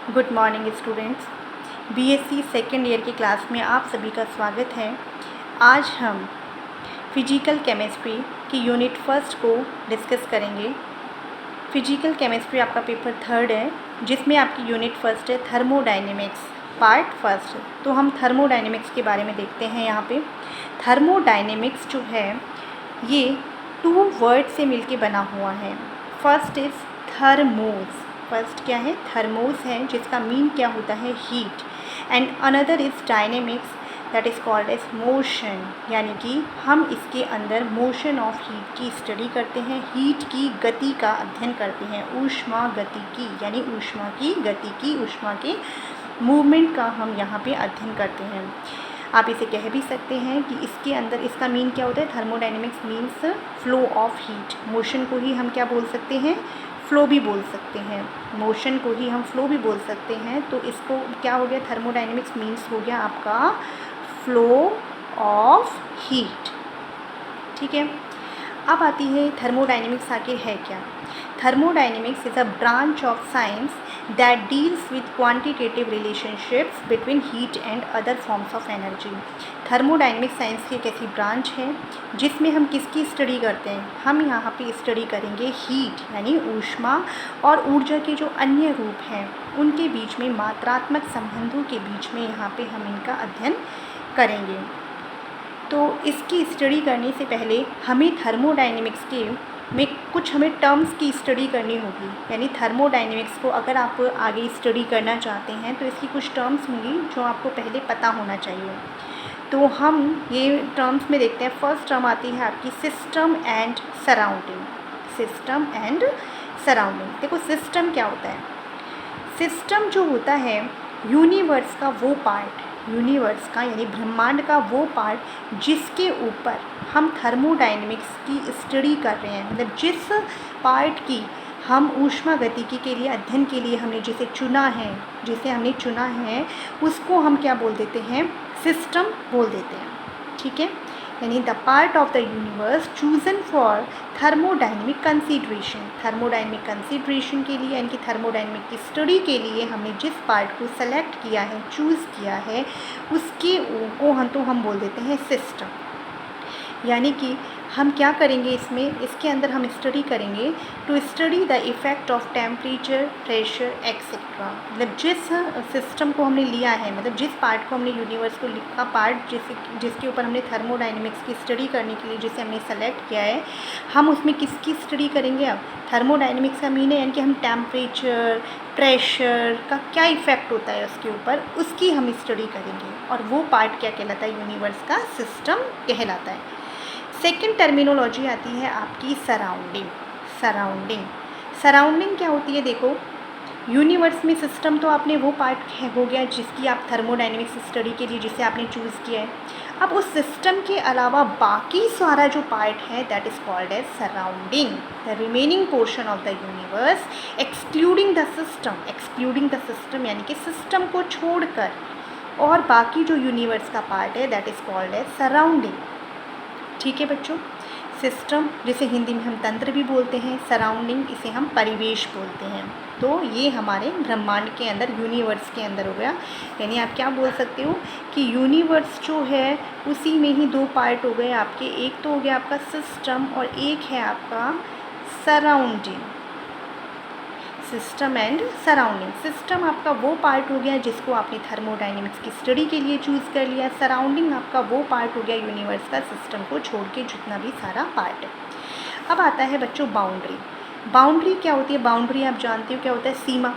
Good morning students. BSc second year की class में आप सभी का स्वागत है। आज हम फिजिकल केमिस्ट्री की यूनिट फर्स्ट को डिस्कस करेंगे। फिजिकल केमिस्ट्री आपका पेपर थर्ड है, जिसमें आपकी यूनिट फर्स्ट है थर्मोडायनेमिक्स पार्ट फर्स्ट। तो हम थर्मोडायनेमिक्स के बारे में देखते हैं। यहाँ पे थर्मोडायनेमिक्स जो है ये 2 वर्ड से मिलके बना हुआ है। First is thermos. फर्स्ट क्या है? थर्मोस है, जिसका मीन क्या होता है? Heat. And another is dynamics, that is called as motion. यानी कि हम इसके अंदर मोशन ऑफ हीट की स्टडी करते हैं, हीट की गति का अध्ययन करते हैं, ऊष्मा गति की, यानी ऊष्मा की गति की, ऊष्मा के मूवमेंट का हम यहाँ पे अध्ययन करते हैं। आप इसे कह भी सकते हैं कि इसके अंदर इसका मीन क्या होता है? Thermodynamics means flow of heat. Motion को ही हम क्या बोल सकते हैं? फ्लो भी बोल सकते हैं। मोशन को ही हम फ्लो भी बोल सकते हैं। तो इसको क्या हो गया? थर्मोडायनेमिक्स मीन्स हो गया आपका फ्लो ऑफ हीट। ठीक है। अब आती है थर्मोडायनेमिक्स आके है क्या? Thermodynamics is a branch of science that deals with quantitative relationships between heat and other forms of energy. Thermodynamics science की एक ऐसी ब्रांच है जिसमें हम किसकी स्टडी करते हैं? हम यहाँ पे स्टडी करेंगे हीट यानी ऊष्मा और ऊर्जा के जो अन्य रूप हैं उनके बीच में मात्रात्मक संबंधों के बीच में यहाँ पे हम इनका अध्ययन करेंगे। तो इसकी स्टडी करने से पहले हमें थर्मोडायनेमिक्स के में कुछ हमें टर्म्स की स्टडी करनी होगी। यानी थर्मोडायनेमिक्स को अगर आप आगे स्टडी करना चाहते हैं तो इसकी कुछ टर्म्स होंगी जो आपको पहले पता होना चाहिए। तो हम ये टर्म्स में देखते हैं। फर्स्ट टर्म आती है आपकी system and surrounding. System and surrounding. देखो सिस्टम क्या होता है? सिस्टम जो होता है यूनिवर्स का वो पार्ट, यूनिवर्स का यानी ब्रह्मांड का वो पार्ट जिसके ऊपर हम थर्मोडायनेमिक्स की स्टडी कर रहे हैं। मतलब जिस पार्ट की हम ऊष्मा गतिकी के लिए अध्ययन के लिए हमने जिसे चुना है, उसको हम क्या बोल देते हैं? सिस्टम बोल देते हैं। ठीक है। यानी the part of the universe chosen for thermodynamic consideration. Thermodynamic consideration के लिए यानी कि थर्मोडायनेमिक की स्टडी के लिए हमने जिस पार्ट को सेलेक्ट किया है, चूज़ किया है, उसके को हम बोल देते हैं सिस्टम। यानी कि हम क्या करेंगे इसके अंदर हम स्टडी करेंगे to study the effect of temperature, pressure etcetera. मतलब जिस सिस्टम को हमने लिया है, मतलब जिस पार्ट को हमने यूनिवर्स को का पार्ट जिसके ऊपर हमने थर्मोडायनेमिक्स की स्टडी करने के लिए जिसे हमने सेलेक्ट किया है, हम उसमें किसकी स्टडी करेंगे? अब थर्मोडायनेमिक्स का मीन है यानी कि हम टेम्परेचर, प्रेशर का क्या इफ़ेक्ट होता है उसके ऊपर, उसकी हम स्टडी करेंगे। और वो पार्ट क्या कहलाता है? यूनिवर्स का सिस्टम कहलाता है। सेकेंड टर्मिनोलॉजी आती है आपकी सराउंडिंग। सराउंडिंग क्या होती है? देखो यूनिवर्स में सिस्टम तो आपने वो पार्ट हो गया जिसकी आप थर्मोडायनेमिक्स स्टडी के लिए जिसे आपने चूज़ किया है। अब उस सिस्टम के अलावा बाकी सारा जो पार्ट है that is called as surrounding. The remaining portion of the universe excluding the system यानी कि सिस्टम को छोड़कर और बाकी जो यूनिवर्स का पार्ट है that is called as surrounding. ठीक है बच्चों। सिस्टम जिसे हिंदी में हम तंत्र भी बोलते हैं, सराउंडिंग इसे हम परिवेश बोलते हैं। तो ये हमारे ब्रह्मांड के अंदर, यूनिवर्स के अंदर हो गया। यानी आप क्या बोल सकते हो कि यूनिवर्स जो है उसी में ही 2 पार्ट हो गए आपके। एक तो हो गया आपका सिस्टम और एक है आपका surrounding. System and surrounding. System आपका वो पार्ट हो गया जिसको आपने थर्मोडायनेमिक्स की स्टडी के लिए चूज़ कर लिया। सराउंडिंग आपका वो पार्ट हो गया यूनिवर्स का सिस्टम को छोड़ के जितना भी सारा पार्ट है। अब आता है बच्चों बाउंड्री। बाउंड्री क्या होती है? बाउंड्री आप जानते हो क्या होता है? सीमा।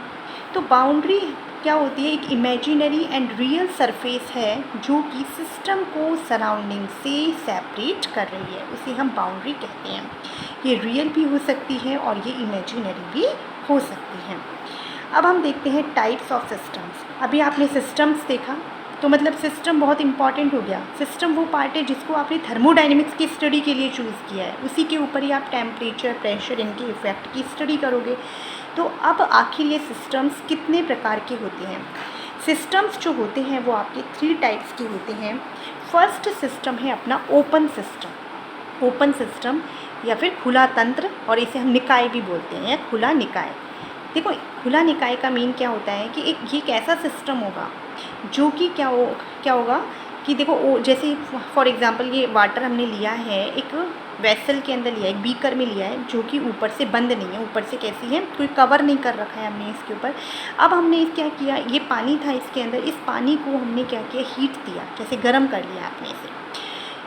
तो बाउंड्री क्या होती है? एक इमेजिनरी एंड रियल सरफेस है जो कि सिस्टम को सराउंडिंग से सेपरेट कर रही है, उसे हम बाउंड्री कहते हैं। ये रियल भी हो सकती है और ये इमेजिनरी भी हो सकती हैं। अब हम देखते हैं टाइप्स ऑफ सिस्टम्स। अभी आपने सिस्टम्स देखा तो मतलब सिस्टम बहुत इंपॉर्टेंट हो गया। सिस्टम वो पार्ट है जिसको आपने थर्मोडायनेमिक्स की स्टडी के लिए चूज़ किया है, उसी के ऊपर ही आप टेम्परेचर, प्रेशर, इनके इफ़ेक्ट की स्टडी करोगे। तो अब आखिर ये सिस्टम्स कितने प्रकार के होते हैं? सिस्टम्स जो होते हैं वो आपके 3 टाइप्स के होते हैं। फर्स्ट सिस्टम है अपना ओपन सिस्टम या फिर खुला तंत्र, और इसे हम निकाय भी बोलते हैं, खुला निकाय। देखो खुला निकाय का मीन क्या होता है कि एक ऐसा सिस्टम होगा जो कि क्या होगा कि देखो वो जैसे फॉर एग्ज़ाम्पल ये वाटर हमने लिया है एक वेसल के अंदर लिया है, एक बीकर में लिया है जो कि ऊपर से बंद नहीं है, ऊपर से कैसी है, कोई कवर नहीं कर रखा है हमने इसके ऊपर। अब हमने क्या किया, ये पानी था इसके अंदर, इस पानी को हमने क्या किया, हीट दिया, जैसे गर्म कर लिया आपने इसे,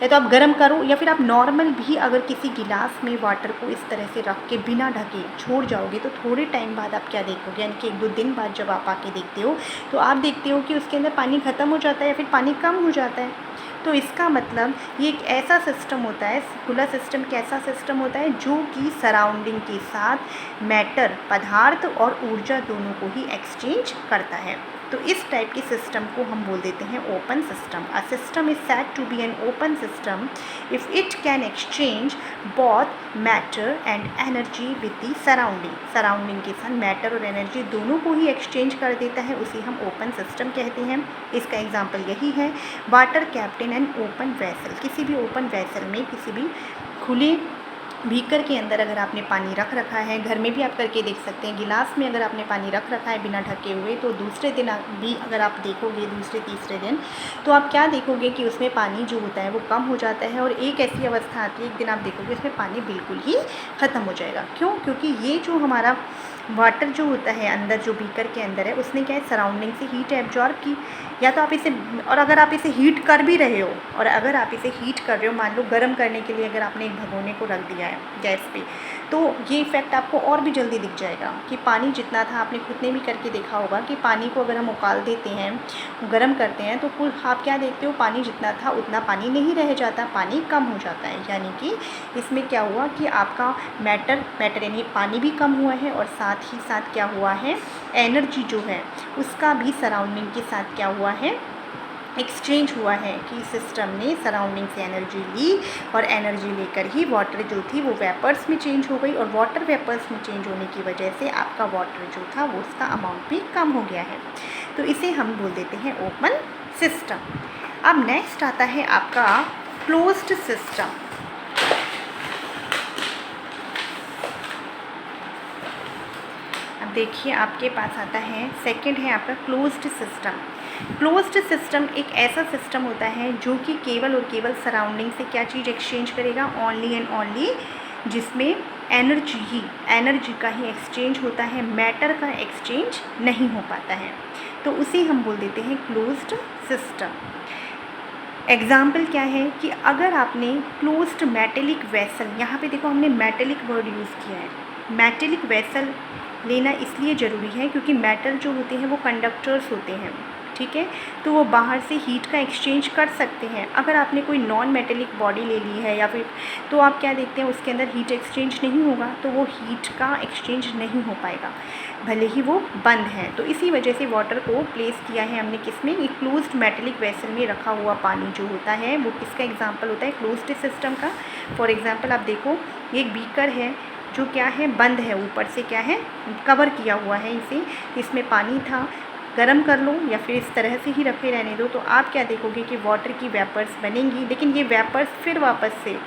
या तो आप गर्म करो या फिर आप नॉर्मल भी अगर किसी गिलास में वाटर को इस तरह से रख के बिना ढके छोड़ जाओगे तो थोड़े टाइम बाद आप क्या देखोगे, यानी कि 1-2 दिन बाद जब आप आके देखते हो तो आप देखते हो कि उसके अंदर पानी ख़त्म हो जाता है या फिर पानी कम हो जाता है। तो इसका मतलब ये एक ऐसा सिस्टम होता है, खुला सिस्टम कैसा सिस्टम होता है जो कि सराउंडिंग के साथ मैटर, पदार्थ और ऊर्जा दोनों को ही एक्सचेंज करता है। तो इस टाइप के सिस्टम को हम बोल देते हैं open system. A system is said to be an open system if it can exchange both matter and energy with the surrounding. Surrounding के साथ मैटर और एनर्जी दोनों को ही एक्सचेंज कर देता है, उसे हम ओपन सिस्टम कहते हैं। इसका एग्जाम्पल यही है, water kept in an open vessel. किसी भी ओपन वेसल में, किसी भी खुले बीकर के अंदर अगर आपने पानी रख रखा है, घर में भी आप करके देख सकते हैं, गिलास में अगर आपने पानी रख रखा है बिना ढके हुए, तो दूसरे दिन भी अगर आप देखोगे, दूसरे तीसरे दिन, तो आप क्या देखोगे कि उसमें पानी जो होता है वो कम हो जाता है और एक ऐसी अवस्था आती है, एक दिन आप देखोगे उसमें पानी बिल्कुल ही ख़त्म हो जाएगा। क्यों? क्योंकि ये जो हमारा वाटर जो होता है अंदर, जो बीकर के अंदर है, उसने क्या है, सराउंडिंग से हीट एब्जॉर्ब की। या तो आप इसे, और अगर आप इसे हीट कर भी रहे हो, और अगर आप इसे हीट कर रहे हो, मान लो गर्म करने के लिए अगर आपने एक भगोने को रख दिया है गैस पे, तो ये इफ़ेक्ट आपको और भी जल्दी दिख जाएगा कि पानी जितना था, आपने खुद ने भी करके देखा होगा कि पानी को अगर हम उबाल देते हैं, गर्म करते हैं, तो कुल आप क्या देखते हो, पानी जितना था उतना पानी नहीं रह जाता, पानी कम हो जाता है। यानी कि इसमें क्या हुआ कि आपका मैटर यानी पानी भी कम हुआ है और साथ ही साथ क्या हुआ है, एनर्जी जो है उसका भी सराउंडिंग के साथ क्या हुआ है, एक्सचेंज हुआ है कि सिस्टम ने सराउंडिंग से एनर्जी ली और एनर्जी लेकर ही वाटर जो थी वो वेपर्स में चेंज हो गई, और वाटर वेपर्स में चेंज होने की वजह से आपका वाटर जो था वो उसका अमाउंट भी कम हो गया है। तो इसे हम बोल देते हैं ओपन सिस्टम। अब नेक्स्ट आता है आपका क्लोज्ड सिस्टम। अब देखिए आपके पास आता है, सेकंड है आपका क्लोज्ड सिस्टम। क्लोज्ड सिस्टम एक ऐसा सिस्टम होता है जो कि केवल और केवल सराउंडिंग से क्या चीज़ एक्सचेंज करेगा, ओनली एंड ओनली, जिसमें एनर्जी का ही एक्सचेंज होता है, मैटर का एक्सचेंज नहीं हो पाता है, तो उसे हम बोल देते हैं क्लोज्ड सिस्टम। एग्जाम्पल क्या है कि अगर आपने क्लोज्ड मेटेलिक वेसल, यहाँ पे देखो हमने मेटेलिक वर्ड यूज़ किया है, मेटेलिक वेसल लेना इसलिए ज़रूरी है क्योंकि मेटल जो होते हैं वो कंडक्टर्स होते हैं, ठीक है, तो वो बाहर से हीट का एक्सचेंज कर सकते हैं। अगर आपने कोई नॉन मेटेलिक बॉडी ले ली है या फिर, तो आप क्या देखते हैं उसके अंदर हीट एक्सचेंज नहीं होगा, तो वो हीट का एक्सचेंज नहीं हो पाएगा भले ही वो बंद है। तो इसी वजह से वाटर को प्लेस किया है हमने किसमें, एक क्लोज्ड मेटेलिक वेसल में रखा हुआ पानी जो होता है वो किसका एग्जाम्पल होता है, क्लोज्ड सिस्टम का। फॉर एग्ज़ाम्पल आप देखो, एक बीकर है जो क्या है, बंद है, ऊपर से क्या है, कवर किया हुआ है इसे, इसमें पानी था, गर्म कर लो या फिर इस तरह से ही रखे रहने दो, तो आप क्या देखोगे कि वाटर की वेपर्स बनेंगी, लेकिन ये वेपर्स फिर वापस से,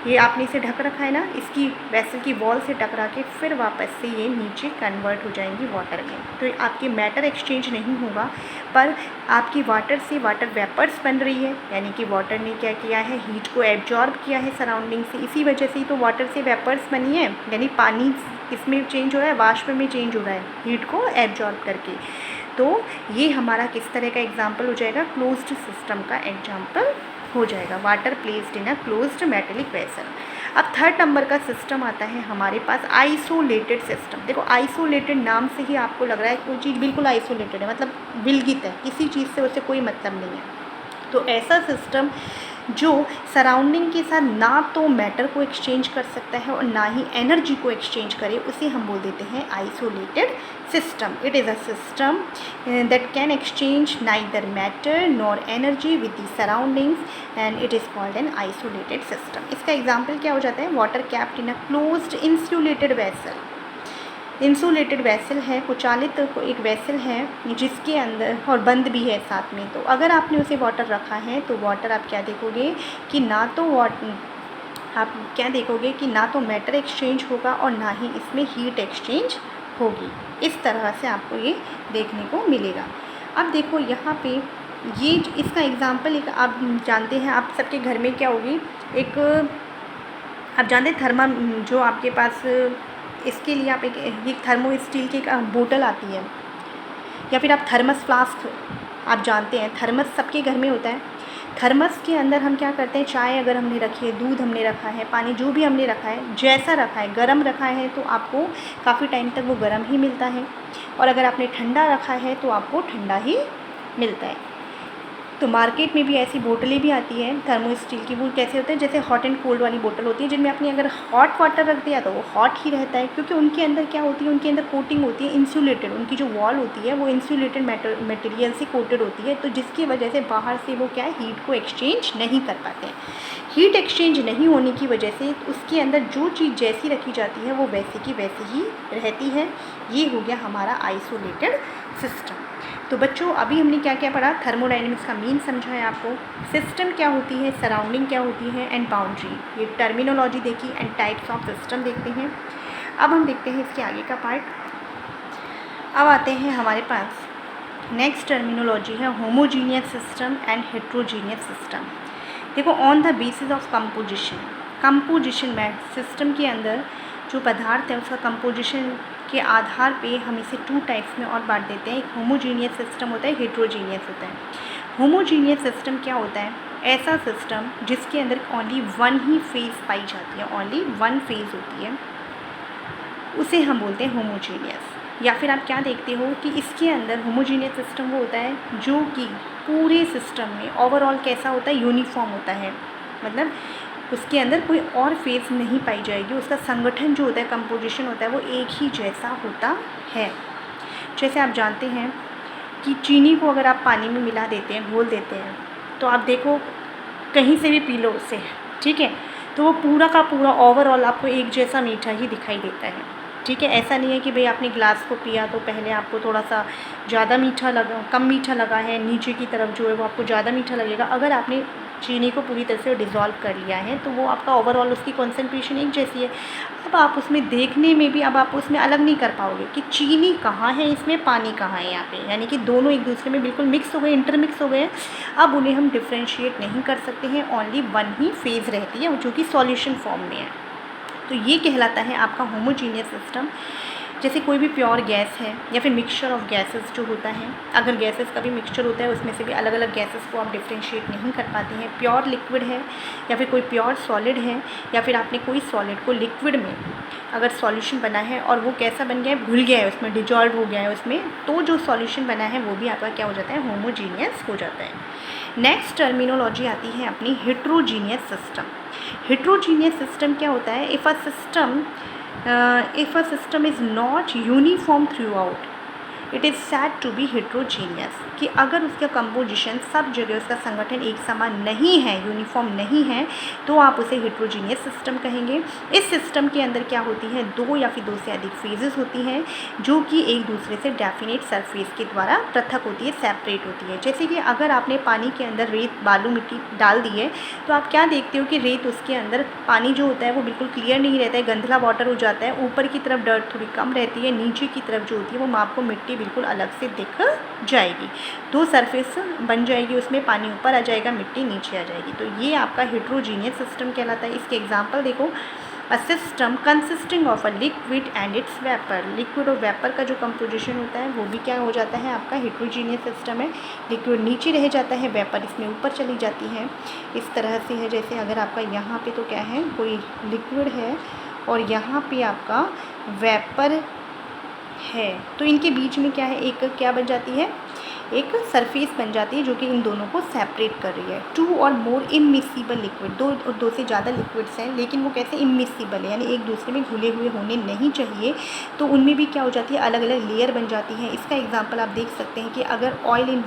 ये आपने इसे ढक रखा है ना, इसकी वेसल की वॉल से टकरा के फिर वापस से ये नीचे कन्वर्ट हो जाएंगी वाटर में। तो आपकी मैटर एक्सचेंज नहीं होगा, पर आपकी वाटर से वाटर वेपर्स बन रही है, यानी कि वाटर ने क्या किया है, हीट को एब्जॉर्ब किया है सराउंडिंग से, इसी वजह से ही तो वाटर से वेपर्स बनी है, यानी पानी इसमें चेंज हो रहा है, वाष्प में चेंज हो रहा है हीट को एब्जॉर्ब करके। तो ये हमारा किस तरह का एग्जाम्पल हो जाएगा, क्लोज्ड सिस्टम का एग्जाम्पल हो जाएगा, water placed in a closed metallic vessel. अब थर्ड नंबर का सिस्टम आता है हमारे पास आइसोलेटेड सिस्टम। देखो आइसोलेटेड नाम से ही आपको लग रहा है कोई चीज़ बिल्कुल आइसोलेटेड है, मतलब विलगित है, किसी चीज़ से उसे कोई मतलब नहीं है। तो ऐसा सिस्टम जो सराउंडिंग के साथ ना तो मैटर को एक्सचेंज कर सकता है और ना ही एनर्जी को एक्सचेंज करे, उसे हम बोल देते हैं isolated system. It is a system that can exchange neither matter nor energy with the surroundings and it is called an isolated system. इसका एग्जाम्पल क्या हो जाता है, water capped in a closed insulated vessel. Insulated vessel है, कुचालित एक vessel है जिसके अंदर, और बंद भी है साथ में, तो अगर आपने उसे वाटर रखा है तो वाटर आप क्या देखोगे कि ना तो आप क्या देखोगे कि ना तो मैटर एक्सचेंज होगा और ना ही इसमें हीट एक्सचेंज होगी। इस तरह से आपको ये देखने को मिलेगा। अब देखो यहाँ पे ये इसका एग्ज़ाम्पल एक आप जानते हैं, आप सबके घर में क्या होगी, एक आप जानते हैं थर्मा जो आपके पास, इसके लिए आप एक थर्मो स्टील की एक बोतल आती है, या फिर आप थर्मस फ्लास्क आप जानते हैं, थर्मस सबके घर में होता है। थर्मस के अंदर हम क्या करते हैं, चाय अगर हमने रखी है, दूध हमने रखा है, पानी जो भी हमने रखा है, जैसा रखा है, गरम रखा है तो आपको काफ़ी टाइम तक वो गरम ही मिलता है, और अगर आपने ठंडा रखा है तो आपको ठंडा ही मिलता है। तो मार्केट में भी ऐसी बोतलें भी आती हैं थर्मो स्टील की। वो कैसे होते हैं, जैसे हॉट एंड कोल्ड वाली बोतल होती है, जिनमें आपने अगर हॉट वाटर रख दिया तो वो हॉट ही रहता है, क्योंकि उनके अंदर क्या होती है, उनके अंदर कोटिंग होती है इंसुलेटेड, उनकी जो वॉल होती है वो इंसुलेटेड मटेरियल से कोटेड होती है, तो जिसकी वजह से बाहर से वो क्या है, हीट को एक्सचेंज नहीं कर पाते हैं। हीट एक्सचेंज नहीं होने की वजह से उसके अंदर जो चीज़ जैसी रखी जाती है वो वैसे की वैसी ही रहती है। ये हो गया हमारा आइसोलेटेड सिस्टम। तो बच्चों अभी हमने क्या क्या पढ़ा, थर्मोडायनेमिक्स का मीन समझा है आपको, सिस्टम क्या होती है, सराउंडिंग क्या होती है, एंड बाउंड्री, ये टर्मिनोलॉजी देखी, एंड टाइप्स ऑफ सिस्टम देखते हैं। अब हम देखते हैं इसके आगे का पार्ट। अब आते हैं हमारे पास नेक्स्ट टर्मिनोलॉजी है homogeneous system and heterogeneous system. देखो, on the basis of composition में सिस्टम के अंदर जो पदार्थ है उसका कंपोजिशन के आधार पे हम इसे 2 टाइप्स में और बांट देते हैं। एक होमोजीनियस सिस्टम होता है, हेट्रोजीनियस होता है। होमोजीनियस सिस्टम क्या होता है, ऐसा सिस्टम जिसके अंदर ओनली 1 ही फेज़ पाई जाती है, ओनली 1 फेज़ होती है, उसे हम बोलते हैं होमोजीनियस। या फिर आप क्या देखते हो कि इसके अंदर होमोजीनियस सिस्टम वो होता है जो कि पूरे सिस्टम में ओवरऑल कैसा होता है, यूनिफॉर्म होता है, मतलब उसके अंदर कोई और फेज़ नहीं पाई जाएगी, उसका संगठन जो होता है, कंपोजिशन होता है, वो एक ही जैसा होता है। जैसे आप जानते हैं कि चीनी को अगर आप पानी में मिला देते हैं, घोल देते हैं, तो आप देखो कहीं से भी पी लो उसे, ठीक है, तो वो पूरा का पूरा ओवरऑल आपको एक जैसा मीठा ही दिखाई देता है, ठीक है। ऐसा नहीं है कि भाई आपने ग्लास को पिया तो पहले आपको थोड़ा सा ज़्यादा मीठा लगा, कम मीठा लगा है, नीचे की तरफ जो है वो आपको ज़्यादा मीठा लगेगा। अगर आपने चीनी को पूरी तरह से डिज़ोल्व कर लिया है तो वो आपका ओवरऑल उसकी कॉन्सेंट्रेशन एक जैसी है। अब आप उसमें देखने में भी अब आप उसमें अलग नहीं कर पाओगे कि चीनी कहाँ है, इसमें पानी कहाँ है यहाँ पे, यानी कि दोनों एक दूसरे में बिल्कुल मिक्स हो गए, इंटरमिक्स हो गए। अब उन्हें हम डिफ्रेंशिएट नहीं कर सकते हैं, ओनली 1 ही फेज़ रहती है जो कि सॉल्यूशन फॉर्म में है। तो ये कहलाता है आपका होमोजीनियस सिस्टम। जैसे कोई भी प्योर गैस है या फिर मिक्सचर ऑफ गैसेस जो होता है, अगर गैसेस का भी मिक्सचर होता है उसमें से भी अलग अलग गैसेस को आप डिफ्रेंशिएट नहीं कर पाते हैं। प्योर लिक्विड है या फिर कोई प्योर सॉलिड है, या फिर आपने कोई सॉलिड को लिक्विड में अगर सॉल्यूशन बना है और वो कैसा बन गया है, घुल गया है उसमें, डिजॉल्व हो गया है उसमें, तो जो सॉल्यूशन बना है वो भी आपका क्या हो जाता है, होमोजीनियस हो जाता है। नेक्स्ट टर्मिनोलॉजी आती है अपनी हेट्रोजीनियस सिस्टम। हेट्रोजीनियस सिस्टम क्या होता है, if a system is not uniform throughout it is said to be heterogeneous, कि अगर उसका कंपोजिशन सब जगह उसका संगठन एक समान नहीं है, यूनिफॉर्म नहीं है, तो आप उसे हेट्रोजीनियस सिस्टम कहेंगे। इस सिस्टम के अंदर क्या होती है, 2 या फिर 2 से अधिक फेजेस होती हैं जो कि एक दूसरे से डेफिनेट सरफेस के द्वारा पृथक होती है, सेपरेट होती है। जैसे कि अगर आपने पानी के अंदर रेत, बालू, मिट्टी डाल दी है तो आप क्या देखते हो कि रेत, उसके अंदर पानी जो होता है वो बिल्कुल क्लियर नहीं रहता है, गंदला वाटर हो जाता है, ऊपर की तरफ डर्ट थोड़ी कम रहती है, नीचे की तरफ जो होती है वो आपको मिट्टी बिल्कुल अलग से दिख जाएगी। 2 सरफेस बन जाएगी, उसमें पानी ऊपर आ जाएगा, मिट्टी नीचे आ जाएगी। तो ये आपका हेट्रोजीनियस सिस्टम कहलाता है। इसके एग्जांपल देखो, a system consisting of a liquid and it's vapour. Liquid और वेपर का जो कंपोजिशन होता है वो भी क्या हो जाता है, आपका हेट्रोजीनियस सिस्टम है। लिक्विड नीचे रह जाता है, वेपर इसमें ऊपर चली जाती है। इस तरह से है, जैसे अगर आपका यहाँ पे तो क्या है, कोई लिक्विड है और यहाँ पे आपका वेपर है, तो इनके बीच में क्या है, एक क्या बन जाती है, एक सरफेस बन जाती है जो कि इन दोनों को सेपरेट कर रही है। 2 और मोर इमिसिबल लिक्विड, 2 से ज़्यादा लिक्विड्स हैं, लेकिन वो कैसे इमिसिबल है, यानी एक दूसरे में घुले हुए होने नहीं चाहिए, तो उनमें भी क्या हो जाती है, अलग अलग लेयर बन जाती है। इसका एग्जांपल आप देख सकते हैं कि अगर ऑयल इन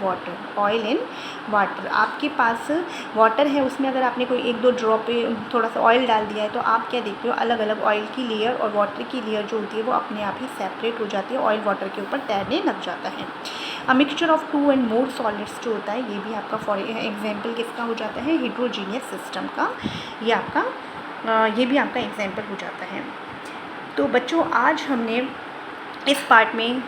वाटर, आपके पास वाटर है, उसमें अगर आपने कोई 1-2 ड्रॉप थोड़ा सा ऑयल डाल दिया है, तो आप क्या देखते हो, अलग अलग ऑयल की लेयर और वाटर की लेयर जो होती है वो अपने आप ही सेपरेट हो जाती है, ऑयल वाटर के ऊपर तैरने लग जाता है। A mixture of 2 and more solids जो होता है, ये भी आपका फॉर एग्जांपल किसका हो जाता है, हेट्रोजीनियस सिस्टम का, ये आपका ये भी आपका एग्जांपल हो जाता है। तो बच्चों आज हमने इस पार्ट में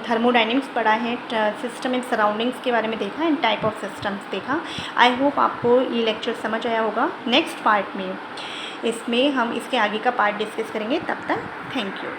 थर्मोडाइनमिक्स पढ़ा है, सिस्टम एंड सराउंडिंग्स के बारे में देखा एंड टाइप ऑफ सिस्टम्स देखा। आई होप आपको ये लेक्चर समझ आया होगा। नेक्स्ट पार्ट में इसमें हम इसके आगे का पार्ट डिस्कस करेंगे। तब तक थैंक यू।